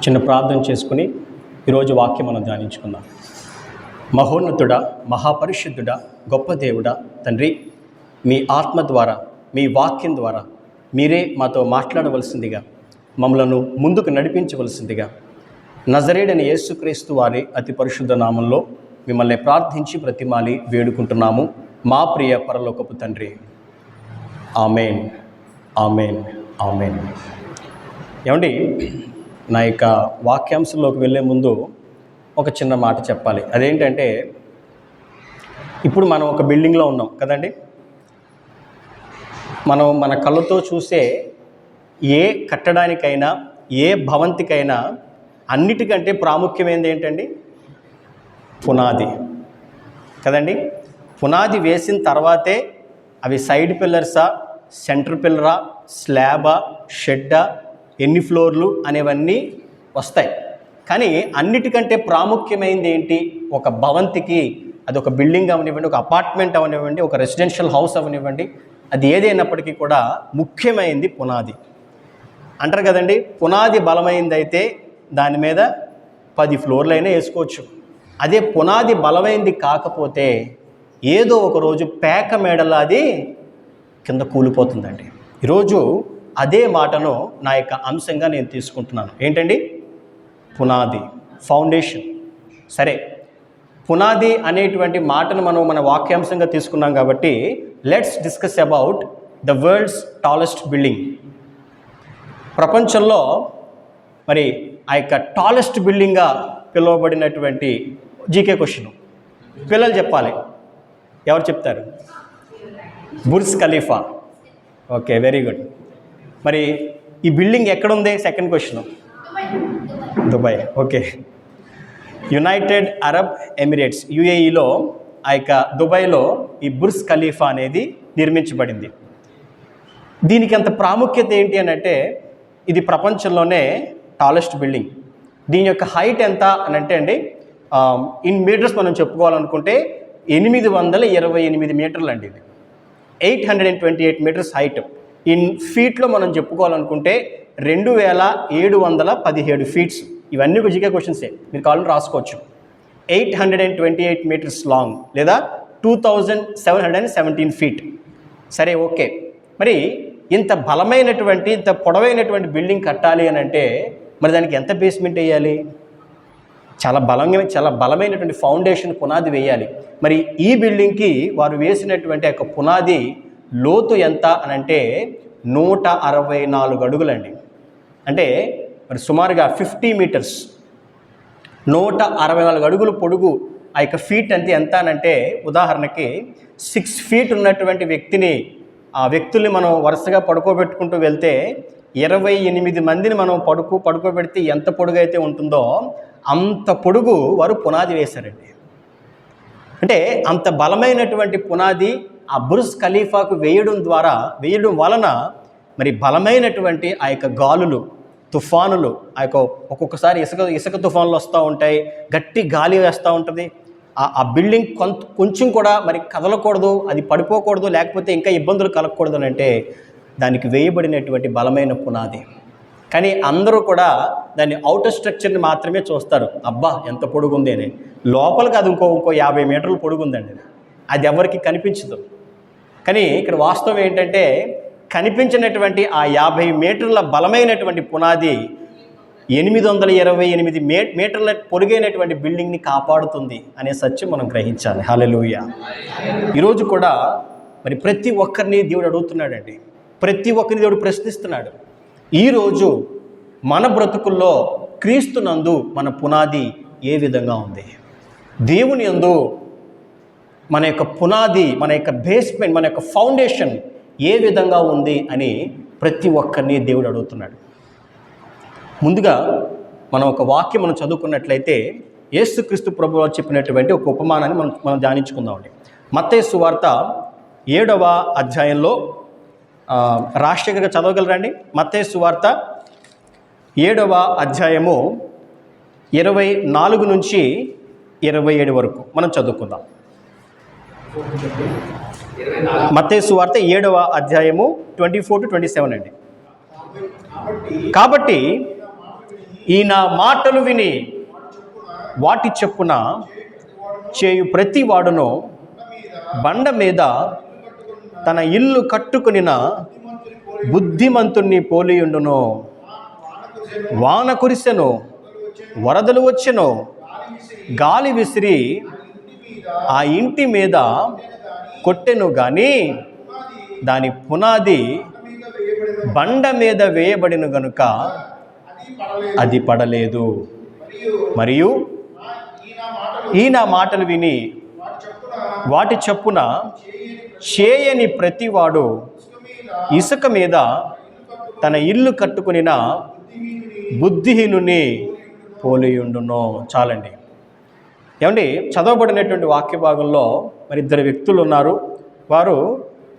చిన్న ప్రార్థన చేసుకుని ఈరోజు వాక్యం మనం ధ్యానించుకుందాం. మహోన్నతుడా, మహాపరిశుద్ధుడా, గొప్ప దేవుడా, తండ్రి, మీ ఆత్మ ద్వారా, మీ వాక్యం ద్వారా మీరే మాతో మాట్లాడవలసిందిగా, మమ్మలను ముందుకు నడిపించవలసిందిగా నజరేయుడైన యేసుక్రీస్తు వారి అతి పరిశుద్ధ నామంలో మిమ్మల్ని ప్రార్థించి బ్రతిమాలి వేడుకుంటున్నాము, మా ప్రియ పరలోకపు తండ్రి. ఆమేన్, ఆమేన్, ఆమేన్. ఏమండి, నా యొక్క వాక్యాంశంలోకి వెళ్ళే ముందు ఒక చిన్న మాట చెప్పాలి. అదేంటంటే, ఇప్పుడు మనం ఒక బిల్డింగ్లో ఉన్నాం కదండి. మనం మన కళ్ళతో చూసే ఏ కట్టడానికైనా, ఏ భవంతికైనా అన్నిటికంటే ప్రాముఖ్యమైనది ఏంటండి? పునాది కదండి. పునాది వేసిన తర్వాతే అవి సైడ్ పిల్లర్సా, సెంటర్ పిల్లరా, స్లాబా, షెడ్డా, ఎన్ని ఫ్లోర్లు అనేవన్నీ వస్తాయి. కానీ అన్నిటికంటే ప్రాముఖ్యమైనది ఏంటి? ఒక భవంతికి, అది ఒక బిల్డింగ్ అవనివ్వండి, ఒక అపార్ట్మెంట్ అవనివ్వండి, ఒక రెసిడెన్షియల్ హౌస్ అవనివ్వండి, అది ఏదైనప్పటికీ కూడా ముఖ్యమైనది పునాది. అంటారు కదండి, పునాది బలమైంది అయితే దాని మీద 10 ఫ్లోర్లైనా వేసుకోవచ్చు. అదే పునాది బలమైంది కాకపోతే ఏదో ఒకరోజు పేక మేడలా అది కింద కూలిపోతుందండి. ఈరోజు అదే మాటను నా యొక్క అంశంగా నేను తీసుకుంటున్నాను. ఏంటండి? పునాది, ఫౌండేషన్. సరే, పునాది అనేటువంటి మాటను మనం మన వాక్యాంశంగా తీసుకున్నాం కాబట్టి let's discuss about the world's tallest building. ప్రపంచంలో మరి ఆ యొక్క టాలెస్ట్ బిల్డింగ్గా పిలువబడినటువంటి జీకే క్వశ్చన్ పిల్లలు చెప్పాలి. ఎవరు చెప్తారు? Burj Khalifa. Okay, very good. మరి ఈ బిల్డింగ్ ఎక్కడుంది? Second question. Dubai. Okay. United Arab Emirates, యుఏఈలో, ఆ యొక్క దుబాయ్లో ఈ బుర్జ్ ఖలీఫా అనేది నిర్మించబడింది. దీనికి అంత ప్రాముఖ్యత ఏంటి అని అంటే, ఇది ప్రపంచంలోనే టాలెస్ట్ బిల్డింగ్. దీని యొక్క హైట్ ఎంత అని అంటే అండి, ఇన్ మీటర్స్ మనం చెప్పుకోవాలనుకుంటే 828 మీటర్లు అండి. ఇది 828 మీటర్స్ హైట్. ఇన్ ఫీట్లో మనం చెప్పుకోవాలనుకుంటే 2717 ఫీట్స్. ఇవన్నీ జీకే క్వశ్చన్సే, మీరు కావాలని రాసుకోవచ్చు. 828 మీటర్స్ లాంగ్ లేదా 2717 ఫీట్. సరే, ఓకే. మరి ఇంత బలమైనటువంటి, ఇంత పొడవైనటువంటి బిల్డింగ్ కట్టాలి అని అంటే మరి దానికి ఎంత బేస్మెంట్ వేయాలి? చాలా బలమైనటువంటి ఫౌండేషన్, పునాది వేయాలి. మరి ఈ బిల్డింగ్కి వారు వేసినటువంటి యొక్క పునాది లోతు ఎంత అని అంటే 164 అడుగులండి. అంటే మరి సుమారుగా 50 మీటర్స్, 164 అడుగులు పొడుగు. ఆ యొక్క ఫీట్ అంటే ఎంత అని అంటే, ఉదాహరణకి 6 ఫీట్ ఉన్నటువంటి ఆ వ్యక్తుల్ని మనం వరుసగా పడుకోబెట్టుకుంటూ వెళ్తే 28 మందిని మనం పడుకోబెడితే ఎంత పొడుగు అయితే ఉంటుందో అంత పొడుగు వారు పునాది వేశారండి. అంటే అంత బలమైనటువంటి పునాది ఆ బుర్జ్ ఖలీఫాకు వేయడం వలన మరి బలమైనటువంటి ఆ యొక్క గాలులు, తుఫానులు, ఆ యొక్క ఒక్కొక్కసారి ఇసుక తుఫానులు వస్తూ ఉంటాయి, గట్టి గాలి వేస్తూ ఉంటుంది. ఆ బిల్డింగ్ కొంచెం కూడా మరి కదలకూడదు, అది పడిపోకూడదు, లేకపోతే ఇంకా ఇబ్బందులు కలగకూడదు అని అంటే దానికి వేయబడినటువంటి బలమైన పునాది. కానీ అందరూ కూడా దాన్ని అవుటర్ స్ట్రక్చర్ని మాత్రమే చూస్తారు. అబ్బా ఎంత పొడుగుంది అని. లోపలికి అది ఇంకో 50 మీటర్లు పొడుగుందండి. అది ఎవరికి కనిపించదు. కానీ ఇక్కడ వాస్తవం ఏంటంటే, కనిపించినటువంటి ఆ 50 మీటర్ల బలమైనటువంటి పునాది 828 మీటర్ల పొరుగైనటువంటి బిల్డింగ్ని కాపాడుతుంది అనే సత్యం మనం గ్రహించాలి. హల్లెలూయా. ఈరోజు కూడా మరి ప్రతి ఒక్కరిని దేవుడు అడుగుతున్నాడండి. ప్రతి ఒక్కరిని దేవుడు ప్రశ్నిస్తున్నాడు. ఈరోజు మన బ్రతుకుల్లో క్రీస్తునందు మన పునాది ఏ విధంగా ఉంది? దేవుని యందు మన యొక్క పునాది, మన యొక్క బేస్మెంట్, మన యొక్క ఫౌండేషన్ ఏ విధంగా ఉంది అని ప్రతి ఒక్కరిని దేవుడు అడుగుతున్నాడు. ముందుగా మనం ఒక వాక్యం మనం చదువుకున్నట్లయితే యేసుక్రీస్తు ప్రభువు చెప్పినటువంటి ఒక ఉపమానాన్ని మనం ధ్యానించుకుందామండి. మత్తయి సువార్త 7వ అధ్యాయంలో, రాజశేఖర్గా చదవగలరండి? మత్తయి సువార్త 7వ అధ్యాయము 24 నుంచి 27 వరకు మనం చదువుకుందాం. మత్తయి సువార్త 7వ అధ్యాయము 24 to 27 అండి. కాబట్టి ఈ నా మాటలు విని వాటి చెప్పున చేయు ప్రతి వాడును బండ మీద తన ఇల్లు కట్టుకునిన బుద్ధిమంతుణ్ణి పోలియుండును. వాన కురిసెను, వరదలు వచ్చెను, గాలి విసిరి ఆ ఇంటి మీద కొట్టెను గాని దాని పునాది బండ మీద వేయబడిన గనుక అది పడలేదు. మరియు ఈ నా మాటలు విని వాటి చప్పున చేయని ప్రతివాడు ఇసుక మీద తన ఇల్లు కట్టుకునిన బుద్ధిహీనుని పోలియుండును. చాలండి. ఏమండి, చదవబడినటువంటి వాక్య భాగంలో మరి ఇద్దరు వ్యక్తులు ఉన్నారు. వారు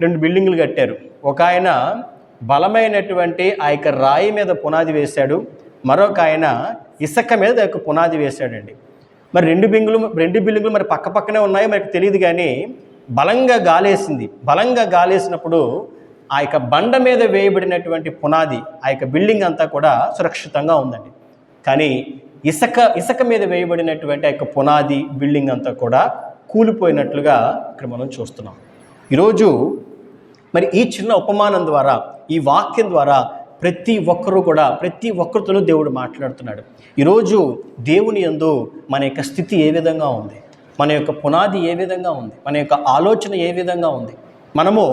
2 బిల్డింగులు కట్టారు. ఒక ఆయన బలమైనటువంటి ఆ యొక్క రాయి మీద పునాది వేశాడు, మరొక ఆయన ఇసుక మీద ఒక పునాది వేశాడండి. మరి 2 బిల్డింగులు మరి పక్క పక్కనే ఉన్నాయి, మనకు తెలియదు. కానీ బలంగా గాలేసింది. బలంగా గాలేసినప్పుడు ఆ యొక్క బండ మీద వేయబడినటువంటి పునాది, ఆ యొక్క బిల్డింగ్ అంతా కూడా సురక్షితంగా ఉందండి. కానీ ఇసుక మీద వేయబడినటువంటి ఆ యొక్క పునాది బిల్డింగ్ అంతా కూడా కూలిపోయినట్లుగా ఇక్కడ మనం చూస్తున్నాం. ఈరోజు మరి ఈ చిన్న ఉపమానం ద్వారా, ఈ వాక్యం ద్వారా ప్రతి ఒక్కరితోనూ దేవుడు మాట్లాడుతున్నాడు. ఈరోజు దేవుని యందు మన యొక్క స్థితి ఏ విధంగా ఉంది, మన యొక్క పునాది ఏ విధంగా ఉంది, మన యొక్క ఆలోచన ఏ విధంగా ఉంది? మనము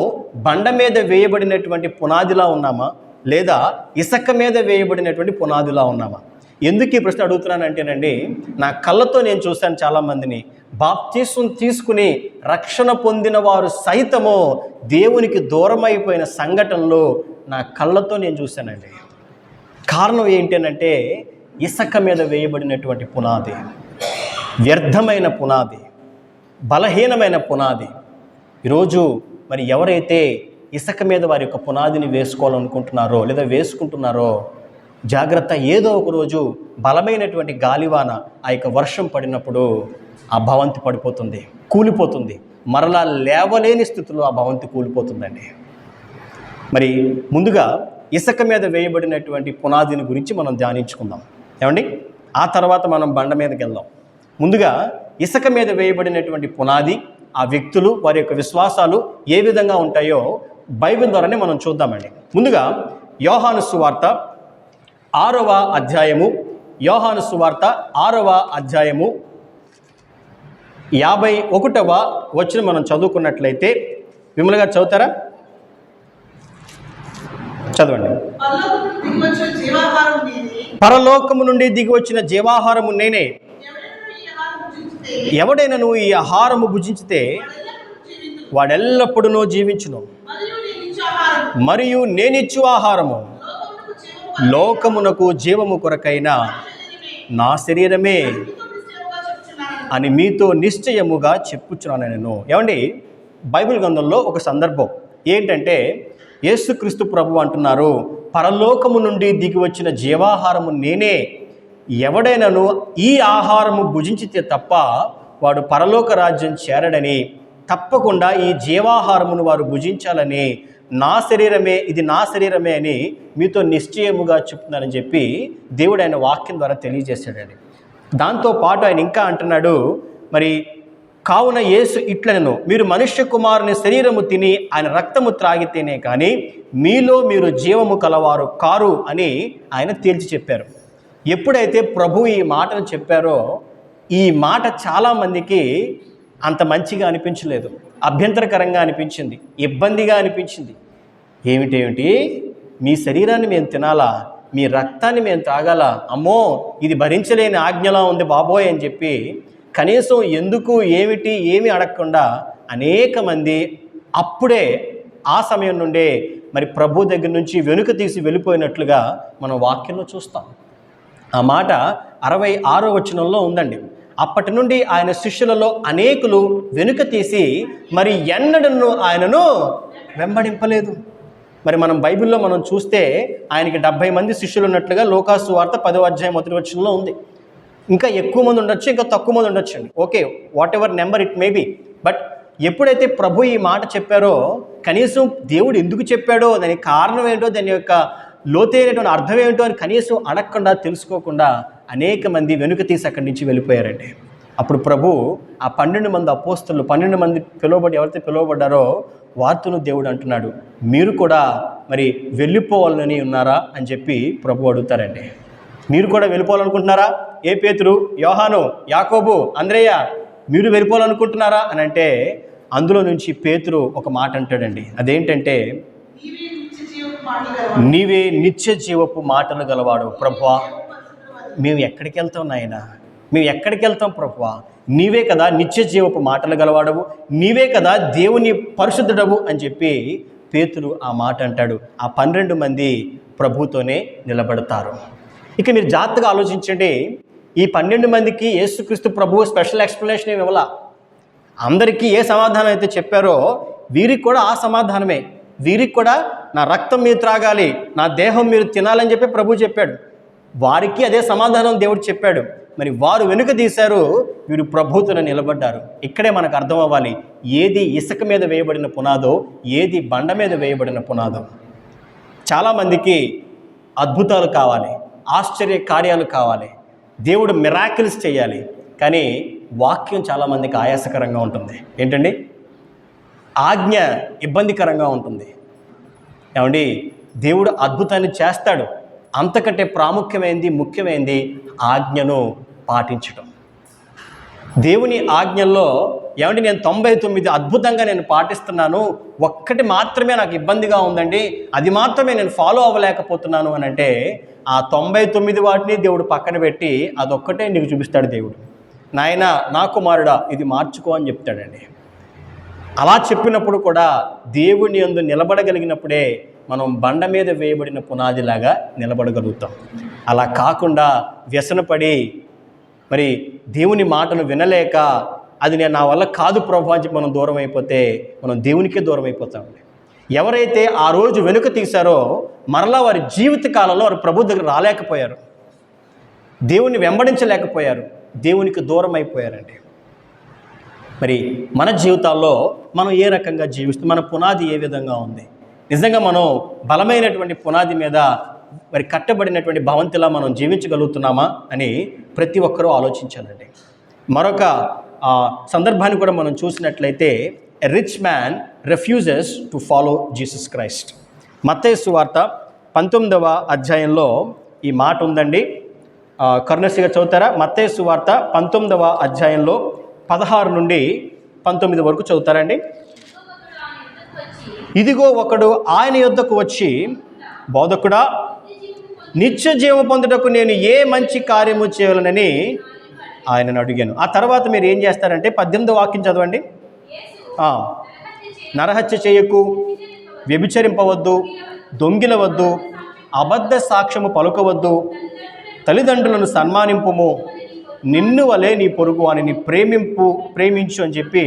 బండ మీద వేయబడినటువంటి పునాదిలా ఉన్నామా, లేదా ఇసుక మీద వేయబడినటువంటి పునాదిలా ఉన్నామా? ఎందుకు ఈ ప్రశ్న అడుగుతున్నానంటేనండి, నా కళ్ళతో నేను చూశాను చాలామందిని బాప్తీసం తీసుకుని రక్షణ పొందిన వారు సైతము దేవునికి దూరమైపోయిన సంఘటనలు నా కళ్ళతో నేను చూశానండి. కారణం ఏంటంటే ఇసుక మీద వేయబడినటువంటి పునాది, వ్యర్థమైన పునాది, బలహీనమైన పునాది. ఈరోజు మరి ఎవరైతే ఇసుక మీద వారి యొక్క పునాదిని వేసుకోవాలనుకుంటున్నారో లేదా వేసుకుంటున్నారో జాగ్రత్త. ఏదో ఒక రోజు బలమైనటువంటి గాలివాన, ఆ యొక్క వర్షం పడినప్పుడు ఆ భవంతి పడిపోతుంది, కూలిపోతుంది. మరలా లేవలేని స్థితిలో ఆ భవంతి కూలిపోతుందండి. మరి ముందుగా ఇసుక మీద వేయబడినటువంటి పునాదిని గురించి మనం ధ్యానించుకుందాం. ఏమండి, ఆ తర్వాత మనం బండ మీదకి వెళ్దాం. ముందుగా ఇసుక మీద వేయబడినటువంటి పునాది, ఆ వ్యక్తులు, వారి యొక్క విశ్వాసాలు ఏ విధంగా ఉంటాయో బైబిల్ ద్వారానే మనం చూద్దామండి. ముందుగా యోహాను సువార్త 6వ అధ్యాయము, యోహాను సువార్త 6వ అధ్యాయము 51వ వచనం మనం చదువుకున్నట్లయితే, విమల గారు చదువుతారా? చదవండి. పరలోకము నుండి దిగి వచ్చిన జీవాహారము నేనే. ఎవడైనను ఈ ఆహారము భుజించితే వాడెల్లప్పుడూ జీవించును. మరియు నేనిచ్చు ఆహారము లోకమునకు జీవము కొరకైన నా శరీరమే అని మీతో నిశ్చయముగా చెప్పుచున్నాను నేను. ఏమండి, బైబిల్ గ్రంథంలో ఒక సందర్భం ఏంటంటే, యేసుక్రీస్తు ప్రభు అంటున్నారు, పరలోకము నుండి దిగి వచ్చిన జీవాహారము నేనే. ఎవడైనాను ఈ ఆహారము భుజించితే తప్ప వాడు పరలోక రాజ్యం చేరడని, తప్పకుండా ఈ జీవాహారమును వారు భుజించాలని, నా శరీరమే, ఇది నా శరీరమే అని మీతో నిశ్చయముగా చెప్తున్నానని చెప్పి దేవుడు ఆయన వాక్యం ద్వారా తెలియజేశాడండి. దాంతోపాటు ఆయన ఇంకా అంటున్నాడు, మరి కావున యేసు ఇట్లనెను, మీరు మనుష్య కుమారుని శరీరము తిని ఆయన రక్తము త్రాగితేనే కానీ మీలో మీరు జీవము కలవారు కారు అని ఆయన తేల్చి చెప్పారు. ఎప్పుడైతే ప్రభు ఈ మాటను చెప్పారో, ఈ మాట చాలామందికి అంత మంచిగా అనిపించలేదు, అభ్యంతరకరంగా అనిపించింది, ఇబ్బందిగా అనిపించింది. ఏమిటి మీ శరీరాన్ని మేము తినాలా, మీ రక్తాన్ని మేము తాగాలా, అమ్మో ఇది భరించలేని ఆజ్ఞలా ఉంది బాబోయ్ అని చెప్పి కనీసం ఎందుకు ఏమి అడగకుండా అనేక మంది అప్పుడే ఆ సమయం నుండే మరి ప్రభు దగ్గర నుంచి వెనుక తీసి వెళ్ళిపోయినట్లుగా మనం వాక్యంలో చూస్తాం. ఆ మాట 66వ వచనంలో ఉందండి. అప్పటి నుండి ఆయన శిష్యులలో అనేకులు వెనుక తీసి మరి ఎన్నడూ ఆయనను వెంబడింపలేదు. మరి మనం బైబిల్లో మనం చూస్తే ఆయనకి 70 మంది శిష్యులు ఉన్నట్లుగా లోకాసు వార్త 10వ అధ్యాయం 1వ వచనంలో ఉంది. ఇంకా ఎక్కువ మంది ఉండొచ్చు, ఇంకా తక్కువ మంది ఉండొచ్చు అండి. Okay, what ever number it may be. But ఎప్పుడైతే ప్రభు ఈ మాట చెప్పారో, కనీసం దేవుడు ఎందుకు చెప్పాడో, దానికి కారణం ఏంటో, దాని యొక్క లోతైనటువంటి అర్థం ఏమిటో అని కనీసం అడగకుండా తెలుసుకోకుండా అనేక మంది వెనుక తీసి అక్కడి నుంచి వెళ్ళిపోయారండి. అప్పుడు ప్రభు ఆ 12 మంది అపోస్తలు 12 మంది ఎవరైతే పిలువబడ్డారో వార్తను దేవుడు అంటున్నాడు, మీరు కూడా మరి వెళ్ళిపోవాలని ఉన్నారా అని చెప్పి ప్రభు అడుగుతారండి. మీరు కూడా వెళ్ళిపోవాలనుకుంటున్నారా? ఏ పేతురు, యోహాను, యాకోబు, అంద్రేయ మీరు వెళ్ళిపోవాలనుకుంటున్నారా అని అంటే అందులో నుంచి పేతురు ఒక మాట అంటాడండి. అదేంటంటే, నీవే నిత్య జీవపు మాటలు గలవాడు ప్రభువా. మేము ఎక్కడికి వెళ్తాం నాయన, మేము ఎక్కడికి వెళ్తాం ప్రభువా? నీవే కదా నిత్య జీవపు మాటలు గలవాడవు, నీవే కదా దేవుని పరిశుద్ధుడవు అని చెప్పి పేతురు ఆ మాట అంటాడు. ఆ 12 మంది ప్రభుతోనే నిలబడతారు. ఇక మీరు జాగ్రత్తగా ఆలోచించండి, ఈ 12 మందికి యేసుక్రీస్తు ప్రభువు స్పెషల్ ఎక్స్ప్లెనేషన్ ఏమి ఇవ్వాల. అందరికీ ఏ సమాధానం అయితే చెప్పారో వీరికి కూడా ఆ సమాధానమే. వీరికి కూడా నా రక్తం మీరు త్రాగాలి, నా దేహం మీరు తినాలని చెప్పి ప్రభు చెప్పాడు. వారికి అదే సమాధానం దేవుడు చెప్పాడు. మరి వారు వెనుక తీశారు, వీరు ప్రభువుతో నిలబడ్డారు. ఇక్కడే మనకు అర్థం అవ్వాలి, ఏది ఇసుక మీద వేయబడిన పునాదో, ఏది బండ మీద వేయబడిన పునాదో. చాలామందికి అద్భుతాలు కావాలి, ఆశ్చర్య కార్యాలు కావాలి, దేవుడు మిరాకిల్స్ చేయాలి. కానీ వాక్యం చాలామందికి ఆయాసకరంగా ఉంటుంది. ఏంటండి? ఆజ్ఞ ఇబ్బందికరంగా ఉంటుంది. ఏమండి, దేవుడు అద్భుతాన్ని చేస్తాడు, అంతకంటే ప్రాముఖ్యమైనది ముఖ్యమైనది ఆజ్ఞను పాటించడం. దేవుని ఆజ్ఞల్లో ఏమంటే నేను 99 అద్భుతంగా నేను పాటిస్తున్నాను, ఒక్కటి మాత్రమే నాకు ఇబ్బందిగా ఉందండి, అది మాత్రమే నేను ఫాలో అవ్వలేకపోతున్నాను అని అంటే ఆ 99 వాటిని దేవుడు పక్కన పెట్టి అదొక్కటే నీకు చూపిస్తాడు దేవుడు. నాయన, నా కుమారుడా, ఇది మార్చుకో అని చెప్తాడండి. అలా చెప్పినప్పుడు కూడా దేవుని యందు నిలబడగలిగినప్పుడే మనం బండ మీద వేయబడిన పునాదిలాగా నిలబడగలుగుతాం. అలా కాకుండా వ్యసనపడి మరి దేవుని మాటను వినలేక అది నేను నా వల్ల కాదు ప్రభు అని చెప్పి మనం దూరం అయిపోతే మనం దేవునికే దూరం అయిపోతామండి. ఎవరైతే ఆ రోజు వెనుక తీశారో మరలా వారి జీవిత కాలంలో వారు ప్రభు దగ్గర రాలేకపోయారు, దేవుని వెంబడించలేకపోయారు, దేవునికి దూరం అయిపోయారండి. మరి మన జీవితాల్లో మనం ఏ రకంగా జీవిస్తూ మన పునాది ఏ విధంగా ఉంది? నిజంగా మనం బలమైనటువంటి పునాది మీద మరి కట్టబడినటువంటి భవంతిలా మనం జీవించగలుగుతున్నామా అని ప్రతి ఒక్కరూ ఆలోచించాలండి. మరొక సందర్భాన్ని కూడా మనం చూసినట్లయితే, a rich man refuses to follow Jesus Christ. మత్తయి సువార్త 19వ అధ్యాయంలో ఈ మాట ఉందండి. కరుణశ్రీగా చదువుతారా? మత్తయి సువార్త 19వ అధ్యాయంలో 16 నుండి 19 వరకు చదువుతారండి. ఇదిగో ఒకడు ఆయన యొద్దకు వచ్చి, బోధకుడా, నిత్య జీవం పొందుటకు నేను ఏ మంచి కార్యము చేయాలనని ఆయనను అడిగాను. ఆ తర్వాత మీరు ఏం చేస్తారంటే 18వ వాక్యం చదవండి. నరహత్య చేయకు, వ్యభిచరింపవద్దు, దొంగిలవద్దు, అబద్ధ సాక్ష్యము పలుకవద్దు, తల్లిదండ్రులను సన్మానింపుము, నిన్ను వలె నీ పొరుగు వానిని ప్రేమించు అని చెప్పి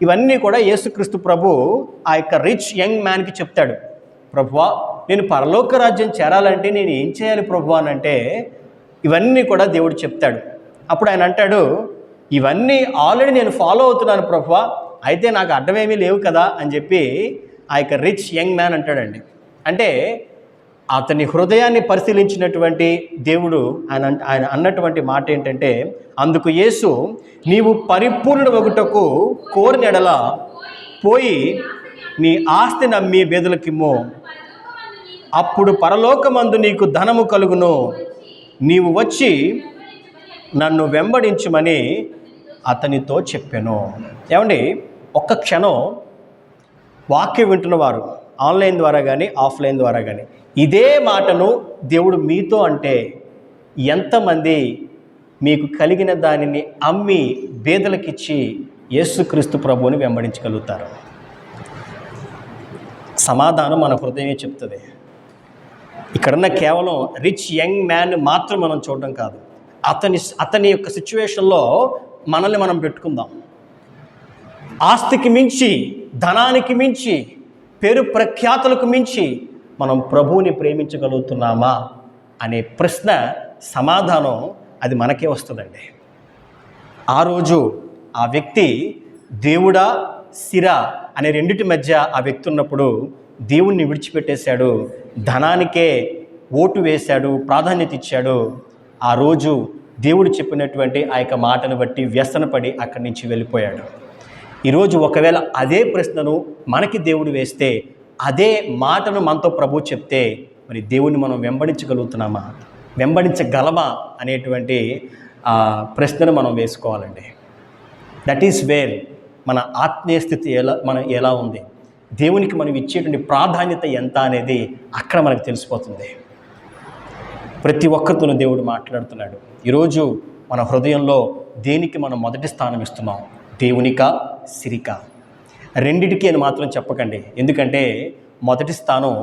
ఇవన్నీ కూడా యేసుక్రీస్తు ప్రభు ఆ యొక్క రిచ్ యంగ్ మ్యాన్కి చెప్తాడు. ప్రభువా, నేను పరలోక రాజ్యం చేరాలంటే నేను ఏం చేయాలి ప్రభు అని అంటే ఇవన్నీ కూడా దేవుడు చెప్తాడు. అప్పుడు ఆయన అంటాడు, ఇవన్నీ ఆల్రెడీ నేను ఫాలో అవుతున్నాను ప్రభువా, అయితే నాకు అడ్డమేమీ లేవు కదా అని చెప్పి ఆ యొక్క రిచ్ యంగ్ మ్యాన్ అంటాడండి. అంటే అతని హృదయాన్ని పరిశీలించినటువంటి దేవుడు ఆయన అన్నటువంటి మాట ఏంటంటే, అందుకు యేసు, నీవు పరిపూర్ణుడు ఒకటకు కోరిన ఎడల పోయి నీ ఆస్తి నమ్మి బేదలకిమ్ము, అప్పుడు పరలోకమందు నీకు ధనము కలుగును, నీవు వచ్చి నన్ను వెంబడించుమని అతనితో చెప్పాను. ఏమండి, ఒక్క క్షణం వాక్యం వింటున్నవారు ఆన్లైన్ ద్వారా కానీ ఆఫ్లైన్ ద్వారా కానీ ఇదే మాటను దేవుడు మీతో అంటే ఎంతమంది మీకు కలిగిన దానిని అమ్మి బేదలకిచ్చి యేసుక్రీస్తు ప్రభువుని వెంబడించగలుగుతారు? సమాధానం మన హృదయమే చెప్తుంది. ఇక్కడున్న కేవలం రిచ్ యంగ్ మ్యాన్ మాత్రం మనం చూడడం కాదు, అతని యొక్క సిచ్యువేషన్లో మనల్ని మనం పెట్టుకుందాం. ఆస్తికి మించి, ధనానికి మించి, పేరు ప్రఖ్యాతులకు మించి మనం ప్రభువుని ప్రేమించగలుగుతున్నామా అనే ప్రశ్న సమాధానం అది మనకే వస్తుందండి. ఆ రోజు ఆ వ్యక్తి దేవుడా సిరా అనే రెండిటి మధ్య ఆ వ్యక్తి ఉన్నప్పుడు దేవుణ్ణి విడిచిపెట్టేశాడు, ధనానికే ఓటు వేశాడు, ప్రాధాన్యత ఇచ్చాడు, ఆ రోజు దేవుడు చెప్పినటువంటి ఆ యొక్క మాటను బట్టి వ్యసనపడి అక్కడి నుంచి వెళ్ళిపోయాడు. ఈరోజు ఒకవేళ అదే ప్రశ్నను మనకి దేవుడు వేస్తే, అదే మాటను మనతో ప్రభు చెప్తే, మరి దేవుణ్ణి మనం వెంబడించగలుగుతున్నామా, వెంబడించగలమా అనేటువంటి ప్రశ్నను మనం వేసుకోవాలండి. దట్ ఈస్ వేర్ మన ఆత్మీయ స్థితి ఎలా ఉంది, దేవునికి మనం ఇచ్చేటువంటి ప్రాధాన్యత ఎంత అనేది అక్కడ మనకు తెలిసిపోతుంది. ప్రతి ఒక్కరితోనూ దేవుడు మాట్లాడుతున్నాడు. ఈరోజు మన హృదయంలో దేనికి మనం మొదటి స్థానం ఇస్తున్నాం, దేవునికా సిరికా? రెండిటికి అని మాత్రం చెప్పకండి, ఎందుకంటే మొదటి స్థానం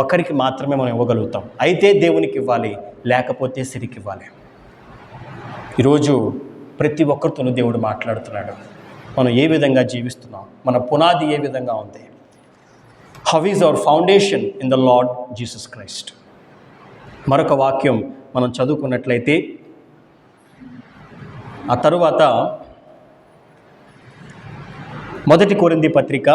ఒకరికి మాత్రమే మనం ఇవ్వగలుగుతాం. అయితే దేవునికి ఇవ్వాలి, లేకపోతే సిరికి ఇవ్వాలి. ఈరోజు ప్రతి ఒక్కరితోనూ దేవుడు మాట్లాడుతున్నాడు. మనం ఏ విధంగా జీవిస్తున్నాం, మన పునాది ఏ విధంగా ఉంది? How is our foundation in the lord Jesus Christ? మరొక వాక్యం మనం చదువుకున్నట్లయితే, ఆ తరువాత 1 కొరింథీ పత్రిక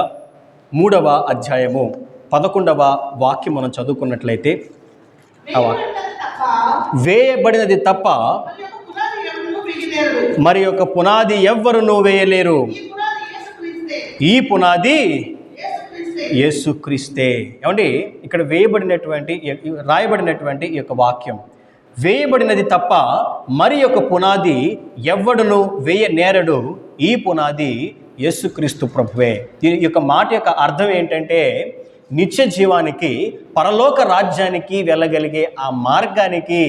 3వ అధ్యాయము 11వ వాక్యం మనం చదువుకున్నట్లయితే, వేయబడినది తప్ప మరి యొక్క పునాది ఎవ్వరునూ వేయలేరు, ఈ పునాది యేసుక్రీస్తే. ఏమండి, ఇక్కడ రాయబడినటువంటి ఈ యొక్క వాక్యం, వేయబడినది తప్ప మరి యొక్క పునాది ఎవ్వడును వేయనేరడు, ఈ పునాది యేసుక్రీస్తు ప్రభువే. ఈ యొక్క మాట యొక్క అర్థం ఏంటంటే, నిత్య జీవానికి, పరలోక రాజ్యానికి వెళ్ళగలిగే ఆ మార్గానికి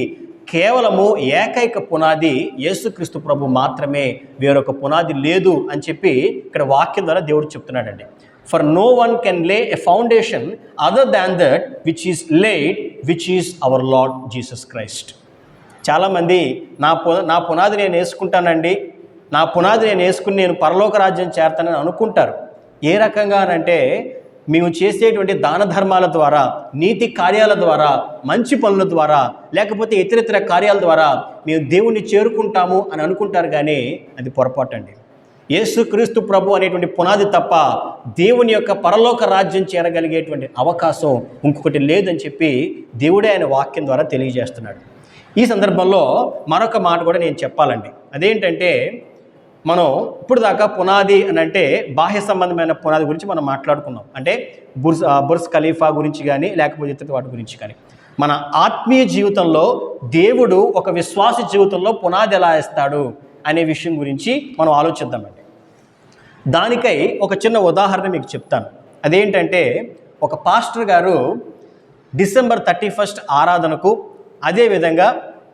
కేవలము ఏకైక పునాది యేసుక్రీస్తు ప్రభు మాత్రమే, వేరొక పునాది లేదు అని చెప్పి ఇక్కడ వాక్యం ద్వారా దేవుడు చెప్తున్నాడండి. For no one can lay a foundation other than that which is laid, which is our Lord Jesus Christ. చాలామంది నా పునాది నేను వేసుకుంటానండి, నా పునాది నేను వేసుకుని నేను పరలోక రాజ్యం చేరతానని అనుకుంటారు. ఏ రకంగా అంటే, మేము చేసేటువంటి దాన ధర్మాల ద్వారా, నీతి కార్యాల ద్వారా, మంచి పనుల ద్వారా, లేకపోతే ఇతరితర కార్యాల ద్వారా మేము దేవుణ్ణి చేరుకుంటాము అని అనుకుంటారు. కానీ అది పొరపాటండి. యేసుక్రీస్తు ప్రభు అనేటువంటి పునాది తప్ప దేవుని యొక్క పరలోక రాజ్యం చేరగలిగేటువంటి అవకాశం ఇంకొకటి లేదని చెప్పి దేవుడే ఆయన వాక్యం ద్వారా తెలియజేస్తున్నాడు. ఈ సందర్భంలో మరొక మాట కూడా నేను చెప్పాలండి. అదేంటంటే, మనం ఇప్పుడు దాకా పునాది అని అంటే బాహ్య సంబంధమైన పునాది గురించి మనం మాట్లాడుకున్నాం. అంటే బుర్జ్ ఖలీఫా గురించి కానీ, లేకపోతే ఇతర వాటి గురించి కానీ. మన ఆత్మీయ జీవితంలో దేవుడు ఒక విశ్వాస జీవితంలో పునాది ఎలా వేస్తాడు అనే విషయం గురించి మనం ఆలోచిద్దామండి. దానికై ఒక చిన్న ఉదాహరణ మీకు చెప్తాను. అదేంటంటే, ఒక పాస్టర్ గారు డిసెంబర్ 31 ఆరాధనకు, అదేవిధంగా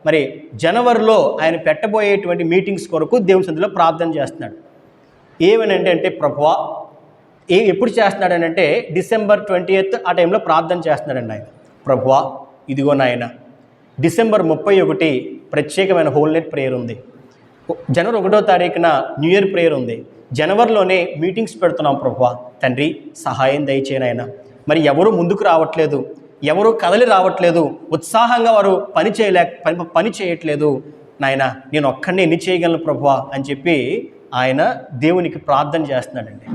మరి జనవరిలో ఆయన పెట్టబోయేటువంటి మీటింగ్స్ కొరకు దేవుని సన్నిధిలో ప్రార్థన చేస్తున్నాడు. ఏమని అంటే ప్రభువా, ఎప్పుడు చేస్తున్నాడనంటే డిసెంబర్ 20th ఆ టైంలో ప్రార్థన చేస్తున్నాడండి ఆయన. ప్రభువా, ఇదిగో నాయన, డిసెంబర్ 31 ప్రత్యేకమైన హోల్ నైట్ ప్రేయర్ ఉంది, జనవరి 1వ తారీఖున న్యూ ఇయర్ ప్రేయర్ ఉంది, జనవరిలోనే మీటింగ్స్ పెడుతున్నాం ప్రభువా, తండ్రి సహాయం దయచేయనైనా. మరి ఎవరు ముందుకు రావట్లేదు, ఎవరు కదలి రావట్లేదు, ఉత్సాహంగా వారు పని చేయట్లేదు నాయన, నేను ఒక్కడిని ఎన్ని చేయగలను ప్రభువా అని చెప్పి ఆయన దేవునికి ప్రార్థన చేస్తున్నాడండి.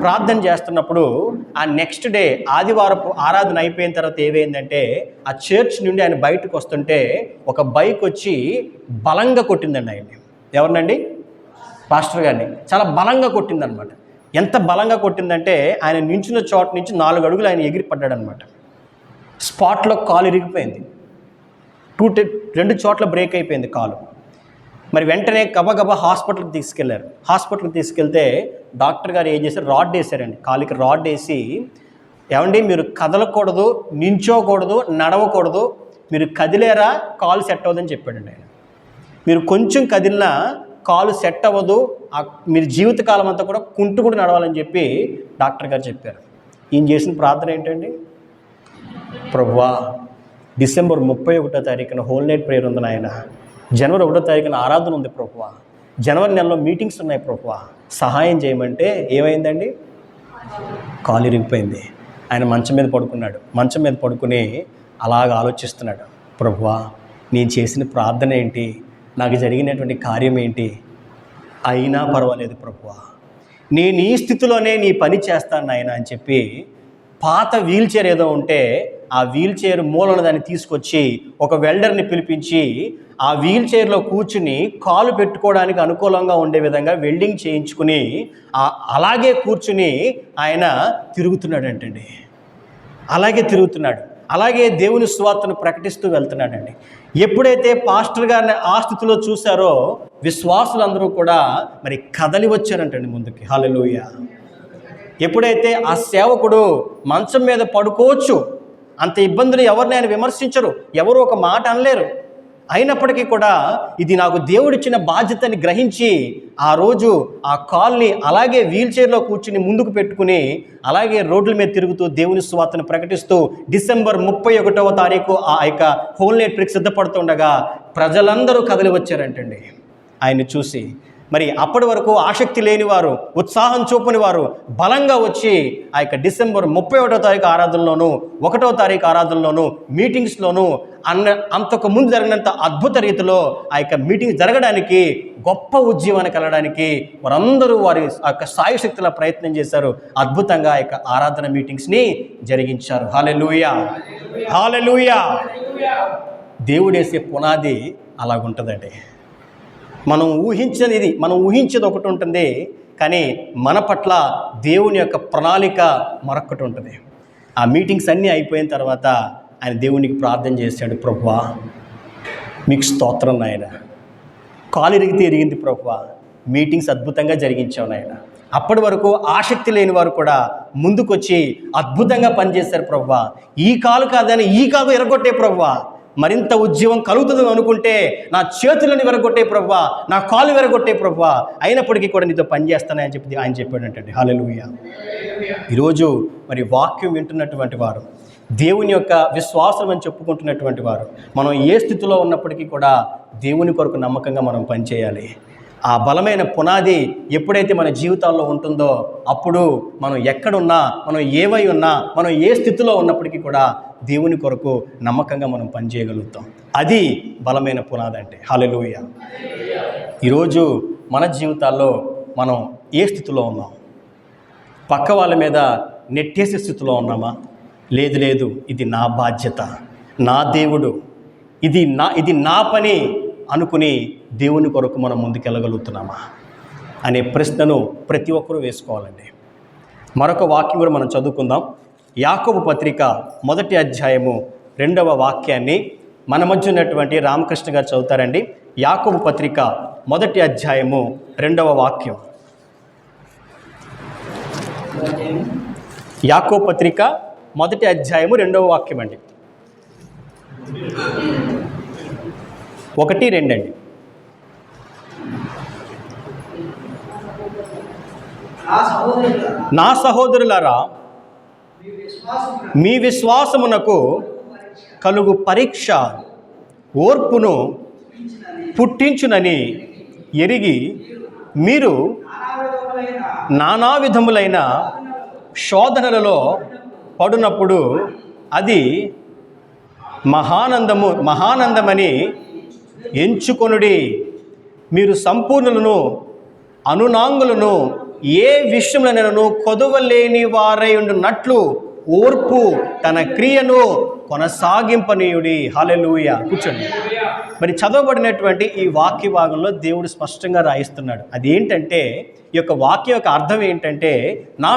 ప్రార్థన చేస్తున్నప్పుడు ఆ నెక్స్ట్ డే ఆదివారపు ఆరాధన అయిపోయిన తర్వాత ఏమైందంటే, ఆ చర్చ్ నుండి ఆయన బయటకు వస్తుంటే ఒక బైక్ వచ్చి బలంగా కొట్టిందండి ఆయన్ని. ఎవరినండి? పాస్టర్ గారిని. చాలా బలంగా కొట్టిందనమాట. ఎంత బలంగా కొట్టిందంటే, ఆయన నించున్న చోట నుంచి 4 అడుగులు ఆయన ఎగిరి పడ్డాడనమాట. స్పాట్లో కాలు ఇరిగిపోయింది, 2 చోట్ల బ్రేక్ అయిపోయింది కాలు. మరి వెంటనే గబగబా హాస్పిటల్కి తీసుకెళ్లారు. హాస్పిటల్కి తీసుకెళ్తే డాక్టర్ గారు ఏం చేశారు, రాడ్ వేశారండి, కాలికి రాడ్ వేసి, ఏమండి మీరు కదలకూడదు, నించోకూడదు, నడవకూడదు, మీరు కదిలేరా కాలు సెట్ అవ్వదని చెప్పాడండి ఆయన. మీరు కొంచెం కదిలినా కాలు సెట్ అవ్వదు, మీరు జీవితకాలం అంతా కూడా కుంటుకుంటూ నడవాలని చెప్పి డాక్టర్ గారు చెప్పారు. ఈయన చేసిన ప్రార్థన ఏంటండి, ప్రభువా డిసెంబర్ 31వ తారీఖున హోల్ నైట్ ప్రేయర్ ఉంది నాయన, జనవరి 1వ తారీఖున ఆరాధన ఉంది ప్రభువా, జనవరి నెలలో మీటింగ్స్ ఉన్నాయి ప్రభువా, సహాయం చేయమంటే ఏమైందండి, కాలు ఇరిగిపోయింది. ఆయన మంచం మీద పడుకున్నాడు. మంచం మీద పడుకుని అలాగ ఆలోచిస్తున్నాడు, ప్రభువా నేను చేసిన ప్రార్థన ఏంటి, నాకు జరిగినటువంటి కార్యం ఏంటి, అయినా పర్వాలేదు ప్రభువా, నేను ఈ స్థితిలోనే నీ పని చేస్తాను నాయన అని చెప్పి పాత వీల్ చైర్ ఏదో ఉంటే ఆ వీల్ చైర్ మూలన దాన్ని తీసుకొచ్చి ఒక వెల్డర్ని పిలిపించి ఆ వీల్ చైర్లో కూర్చుని కాలు పెట్టుకోవడానికి అనుకూలంగా ఉండే విధంగా వెల్డింగ్ చేయించుకుని అలాగే కూర్చుని ఆయన తిరుగుతున్నాడంటండి. అలాగే తిరుగుతున్నాడు, అలాగే దేవుని సువార్తను ప్రకటిస్తూ వెళ్తున్నాడండి. ఎప్పుడైతే పాస్టర్ గారిని ఆ స్థితిలో చూశారో విశ్వాసులందరూ కూడా మరి కదలి వచ్చారంటండి ముందుకి. హల్లెలూయా. ఎప్పుడైతే ఆ సేవకుడు మంచం మీద పడుకోవచ్చు, అంత ఇబ్బందులు ఎవరిని ఆయన విమర్శించరు, ఎవరు ఒక మాట అనలేరు, అయినప్పటికీ కూడా ఇది నాకు దేవుడిచ్చిన బాధ్యతని గ్రహించి ఆ రోజు ఆ కాల్ని అలాగే వీల్ చైర్లో కూర్చుని ముందుకు పెట్టుకుని అలాగే రోడ్ల మీద తిరుగుతూ దేవుని సువార్తను ప్రకటిస్తూ డిసెంబర్ 31వ తారీఖు ఆ యొక్క హోల్ నైట్ ట్రిక్ సిద్ధపడుతుండగా ప్రజలందరూ కదిలి వచ్చారంటండి ఆయన్ని చూసి. మరి అప్పటి వరకు ఆసక్తి లేని వారు, ఉత్సాహం చూపని వారు బలంగా వచ్చి ఆ యొక్క డిసెంబర్ 31వ తారీఖు ఆరాధనలోను 1వ తారీఖు ఆరాధనలోను మీటింగ్స్లోను అంతకు ముందు జరిగినంత అద్భుత రీతిలో ఆ యొక్క మీటింగ్ జరగడానికి, గొప్ప ఉద్యమాన్ని కలగడానికి వారందరూ వారి యొక్క సాయశక్తుల ప్రయత్నం చేశారు. అద్భుతంగా ఆ యొక్క ఆరాధన మీటింగ్స్ని జరిగించారు. హల్లెలూయా, హల్లెలూయా. దేవుడేసే పునాది అలాగుంటుందండి. మనం ఊహించేది ఒకటి ఉంటుంది, కానీ మన పట్ల దేవుని యొక్క ప్రణాళిక మరొకటి ఉంటుంది. ఆ మీటింగ్స్ అన్నీ అయిపోయిన తర్వాత ఆయన దేవునికి ప్రార్థన చేశాడు. ప్రభువా మీకు స్తోత్రం నాయన, కాలు ఇరిగితే ఇరిగింది ప్రభువా, మీటింగ్స్ అద్భుతంగా జరిగించావు నాయన. అప్పటి వరకు ఆసక్తి లేని వారు కూడా ముందుకొచ్చి అద్భుతంగా పనిచేశారు ప్రభువా. ఈ కాలు కాదని ఈ కాలు ఎరగొట్టే ప్రభువా, మరింత ఉద్యమం కలుగుతుంది అనుకుంటే నా చేతులను విరగొట్టే ప్రభువా, నా కాలు విరగొట్టే ప్రభువా, అయినప్పటికీ కూడా నీతో పనిచేస్తానని చెప్పి ఆయన చెప్పాడంటండి. హల్లెలూయా. ఈరోజు మరి వాక్యం వింటున్నటువంటి వారు, దేవుని యొక్క విశ్వాసం అని చెప్పుకుంటున్నటువంటి వారు, మనం ఏ స్థితిలో ఉన్నప్పటికీ కూడా దేవుని కొరకు నమ్మకంగా మనం పనిచేయాలి. ఆ బలమైన పునాది ఎప్పుడైతే మన జీవితాల్లో ఉంటుందో అప్పుడు మనం ఎక్కడున్నా, మనం ఏవై ఉన్నా, మనం ఏ స్థితిలో ఉన్నప్పటికీ కూడా దేవుని కొరకు నమ్మకంగా మనం పనిచేయగలుగుతాం. అది బలమైన పునాది అంటే. హల్లెలూయా. ఈరోజు మన జీవితాల్లో మనం ఏ స్థితిలో ఉన్నాం? పక్క వాళ్ళ మీద నెట్టేసే స్థితిలో ఉన్నామా? లేదు, ఇది నా బాధ్యత, నా దేవుడు, ఇది నా పని అనుకుని దేవుని కొరకు మనం ముందుకెళ్ళగలుగుతున్నామా అనే ప్రశ్నను ప్రతి ఒక్కరూ వేసుకోవాలండి. మరొక వాక్యం కూడా మనం చదువుకుందాం. యాకోబు పత్రిక 1వ అధ్యాయము 2వ వాక్యాన్ని మన మధ్య ఉన్నటువంటి రామకృష్ణ గారు చదువుతారండి. యాకోబు పత్రిక 1వ అధ్యాయము 2వ వాక్యం. యాకోబు పత్రిక 1వ అధ్యాయము 2వ వాక్యం అండి. 1, 2 అండి. నా సహోదరులారా, మీ విశ్వాసమునకు కలుగు పరీక్ష ఓర్పును పుట్టించునని ఎరిగి మీరు నానా విధములైన శోధనలలో పడినప్పుడు అది మహానందమని ఎంచుకొనుడి. మీరు సంపూర్ణులను అనునాంగులను ఏ విషయంలోనైనా కొదవలేని వారై ఉండునట్లు ఓర్పు తన క్రియను కొనసాగింపనీయుడి. హల్లెలూయా. కూర్చోండి. మరి చదవబడినటువంటి ఈ వాక్య భాగంలో దేవుడు స్పష్టంగా రాయిస్తున్నాడు. అదేంటంటే, ఈ యొక్క వాక్యం యొక్క అర్థం ఏంటంటే, నా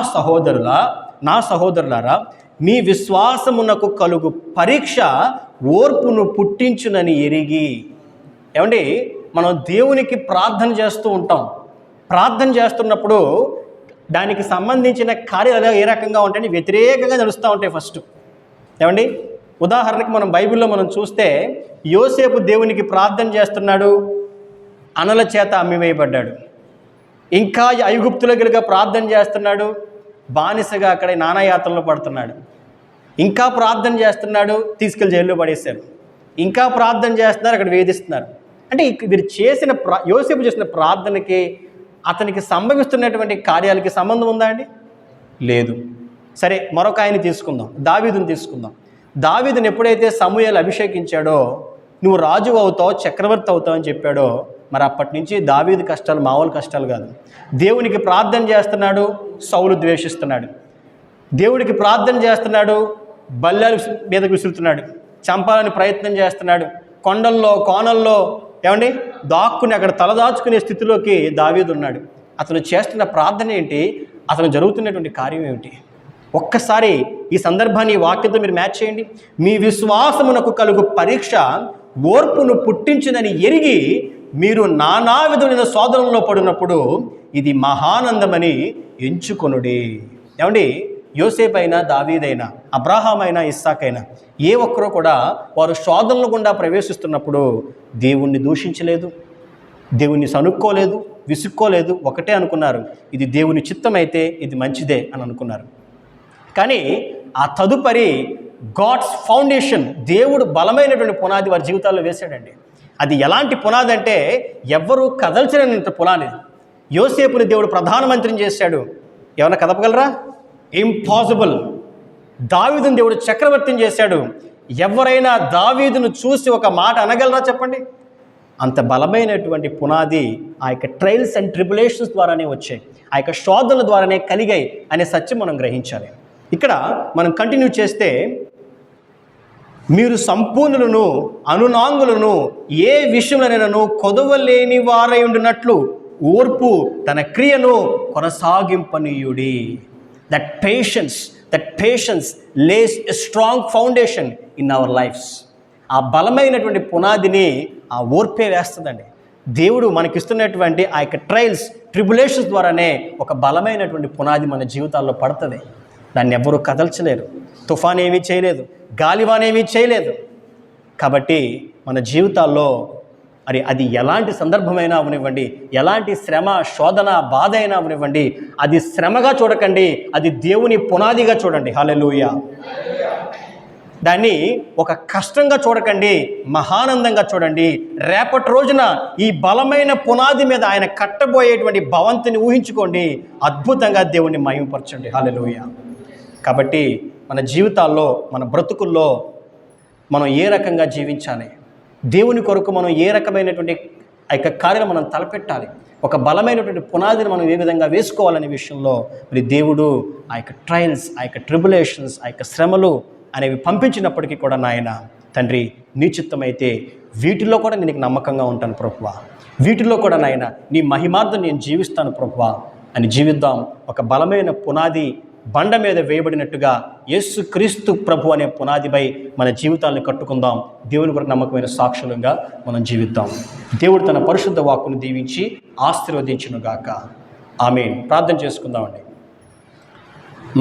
సహోదరులారా, మీ విశ్వాసమునకు కలుగు పరీక్ష ఓర్పును పుట్టించునని ఎరిగి. ఏమండి, మనం దేవునికి ప్రార్థన చేస్తూ ఉంటాం. ప్రార్థన చేస్తున్నప్పుడు దానికి సంబంధించిన కార్యాలు ఏ రకంగా ఉంటాయని వ్యతిరేకంగా నడుస్తూ ఉంటాయి ఫస్ట్. ఏమండి, ఉదాహరణకి మనం బైబిల్లో మనం చూస్తే యోసేపు దేవునికి ప్రార్థన చేస్తున్నాడు, అనల చేత అమ్మివేయబడ్డాడు. ఇంకా ఐగుప్తులకి ప్రార్థన చేస్తున్నాడు, బానిసగా అక్కడ నానాయాత్రలో పడుతున్నాడు. ఇంకా ప్రార్థన చేస్తున్నాడు, తీసుకెళ్ళి జైల్లో పడేశారు. ఇంకా ప్రార్థన చేస్తున్నారు, అక్కడ వేధిస్తున్నారు. అంటే వీరు చేసిన యోసేపు చేసిన ప్రార్థనకి అతనికి సంభవిస్తున్నటువంటి కార్యాలకి సంబంధం ఉందా అండి? లేదు. సరే, మరొక ఆయన తీసుకుందాం, దావీదుని తీసుకుందాం. దావీదుని ఎప్పుడైతే సమూయేలు అభిషేకించాడో, నువ్వు రాజు అవుతావు, చక్రవర్తి అవుతావు అని చెప్పాడో, మరి అప్పటి నుంచి దావీదు కష్టాలు మామూలు కష్టాలు కాదు. దేవునికి ప్రార్థన చేస్తున్నాడు, సౌలు ద్వేషిస్తున్నాడు. దేవుడికి ప్రార్థన చేస్తున్నాడు, బల్లాల మీదకు విసురుతున్నాడు, చంపాలని ప్రయత్నం చేస్తున్నాడు, కొండల్లో కోనల్లో ఏమండి దాక్కుని అక్కడ తలదాచుకునే స్థితిలోకి దావీదు ఉన్నాడు. అతను చేస్తున్న ప్రార్థన ఏంటి, అతను జరుగుతున్నటువంటి కార్యం ఏమిటి? ఒక్కసారి ఈ సందర్భాన్ని ఈ వాక్యంతో మీరు మ్యాచ్ చేయండి. మీ విశ్వాసమునకు కలుగు పరీక్ష ఓర్పును పుట్టించిందని ఎరిగి మీరు నానా విధులైన శోధనలో పడినప్పుడు ఇది మహానందమని ఎంచుకొనుడి. ఏమండి, యోసేపు అయినా, దావీదైనా, అబ్రాహాం అయినా, ఇస్సాక్ అయినా ఏ ఒక్కరూ కూడా వారు శోధనల గుండా ప్రవేశిస్తున్నప్పుడు దేవుణ్ణి దూషించలేదు, దేవుణ్ణి సనుక్కోలేదు, విసుక్కోలేదు. ఒకటే అనుకున్నారు, ఇది దేవుని చిత్తమైతే ఇది మంచిదే అని అనుకున్నారు. కానీ ఆ తదుపరి గాడ్స్ ఫౌండేషన్, దేవుడు బలమైనటువంటి పునాది వారి జీవితాల్లో వేశాడండి. అది ఎలాంటి పునాది అంటే ఎవ్వరూ కదల్చలేనంత పునాది. యోసేపుని దేవుడు ప్రధానమంత్రిని చేశాడు. ఏమన్నా కదపగలరా? ఇంపాసిబుల్. దావీదుని దేవుడు చక్రవర్తిని చేశాడు. ఎవరైనా దావీదును చూసి ఒక మాట అనగలరా చెప్పండి? అంత బలమైనటువంటి పునాది ఆ యొక్క ట్రయల్స్ అండ్ ట్రిబులేషన్స్ ద్వారానే వచ్చాయి, ఆ యొక్క శోధనల ద్వారానే కలిగాయి అనే సత్యం మనం గ్రహించాలి. ఇక్కడ మనం కంటిన్యూ చేస్తే, మీరు సంపూర్ణులను అనునాంగులను ఏ విషయంలోనైనాను కొదవలేని వారై ఉండినట్లు ఓర్పు తన క్రియను కొనసాగింపనీయుడి. That patience lays a strong foundation in our lives. ఆ బలమైనటువంటి పునాదిని ఆ ఓర్పే వేస్తుందండి. దేవుడు మనకిస్తున్నటువంటి ఆ యొక్క ట్రయల్స్, ట్రిబులేషన్స్ ద్వారానే ఒక బలమైనటువంటి పునాది మన జీవితాల్లో పడుతుంది. దాన్ని ఎవ్వరూ కదల్చలేరు. తుఫాన్ ఏమీ చేయలేదు, గాలివానేమీ చేయలేదు. కాబట్టి మన జీవితాల్లో అది ఎలాంటి సందర్భమైనా అవనివ్వండి, ఎలాంటి శ్రమ, శోధన, బాధ అయినా అవనివ్వండి, అది శ్రమగా చూడకండి, అది దేవుని పునాదిగా చూడండి. హల్లెలూయా. దాన్ని ఒక కష్టంగా చూడకండి, మహానందంగా చూడండి. రేపటి రోజున ఈ బలమైన పునాది మీద ఆయన కట్టబోయేటువంటి భవంతిని ఊహించుకోండి. అద్భుతంగా దేవుణ్ణి మహిమపరచండి. హల్లెలూయా. కాబట్టి మన జీవితాల్లో, మన బ్రతుకుల్లో మనం ఏ రకంగా జీవించాలి, దేవుని కొరకు మనం ఏ రకమైనటువంటి ఆ యొక్క కార్యాలు మనం తలపెట్టాలి, ఒక బలమైనటువంటి పునాదిని మనం ఏ విధంగా వేసుకోవాలనే విషయంలో మరి దేవుడు ఆ యొక్క ట్రయల్స్, ఆ యొక్క ట్రిబులేషన్స్, ఆ యొక్క శ్రమలు అనేవి పంపించినప్పటికీ కూడా నాయన తండ్రి, నీ చిత్తమైతే వీటిల్లో కూడా నేను నమ్మకంగా ఉంటాను ప్రభువా, వీటిల్లో కూడా నాయన నీ మహిమార్థం నేను జీవిస్తాను ప్రభువా అని జీవిద్దాం. ఒక బలమైన పునాది బండ మీద వేయబడినట్టుగా యేసు క్రీస్తు ప్రభు అనే పునాదిపై మన జీవితాలను కట్టుకుందాం. దేవుని కొరకు నమ్మకమైన సాక్షులుగా మనం జీవిద్దాం. దేవుడు తన పరిశుద్ధ వాక్కును దీవించి ఆశీర్వదించునుగాక. ఆమేన్. ప్రార్థన చేసుకుందామండి.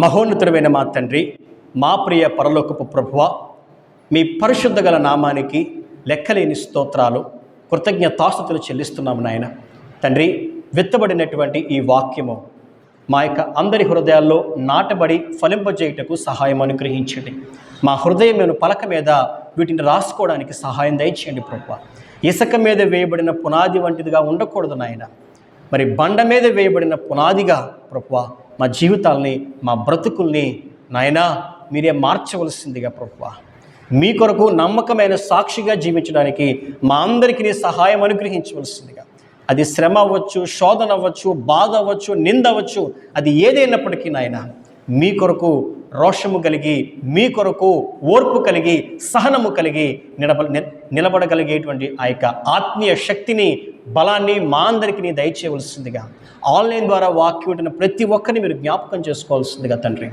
మహోన్నతుడైన మా తండ్రి, మా ప్రియ పరలోకపు ప్రభువా, మీ పరిశుద్ధ గల నామానికి లెక్కలేని స్తోత్రాలు, కృతజ్ఞతాస్తుతులు చెల్లిస్తున్నాము నాయన. తండ్రి, విత్తబడినటువంటి ఈ వాక్యము మా యొక్క అందరి హృదయాల్లో నాటబడి ఫలింపజేయుటకు సహాయం అనుగ్రహించండి. మా హృదయమైన పలక మీద వీటిని రాసుకోవడానికి సహాయం దయచేయండి ప్రభువా. ఇసుక మీద వేయబడిన పునాది వంటిదిగా ఉండకూడదు నాయన, మరి బండ మీద వేయబడిన పునాదిగా ప్రభువా మా జీవితాల్ని, మా బ్రతుకుల్ని నాయనా మీరే మార్చవలసిందిగా ప్రభువా. మీ కొరకు నమ్మకమైన సాక్షిగా జీవించడానికి మా అందరికీ నీ సహాయం అనుగ్రహించవలసిందిగా. అది శ్రమ అవ్వచ్చు, శోధన అవ్వచ్చు, బాధ అవ్వచ్చు, నింద అవ్వచ్చు, అది ఏదైనప్పటికీ నాయన మీ కొరకు రోషము కలిగి, మీ కొరకు ఓర్పు కలిగి, సహనము కలిగి నిలబడగలిగేటువంటి ఆ యొక్క ఆత్మీయ శక్తిని, బలాన్ని మా అందరికీ నీ దయచేయవలసిందిగా. ఆన్లైన్ ద్వారా వాక్యం వింటున్న ప్రతి ఒక్కరిని మీరు జ్ఞాపకం చేసుకోవాల్సిందిగా తండ్రి,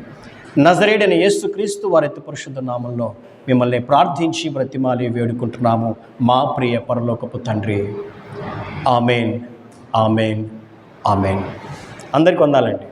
నజరేయుడైన యేసు క్రీస్తు వారి అతి పరిశుద్ధ నామంలో మిమ్మల్ని ప్రార్థించి బ్రతిమాలి వేడుకుంటున్నాము మా ప్రియ పరలోకపు తండ్రి. ఆమేన్, ఆమేన్, ఆమేన్. అందరికీ వందాలండి.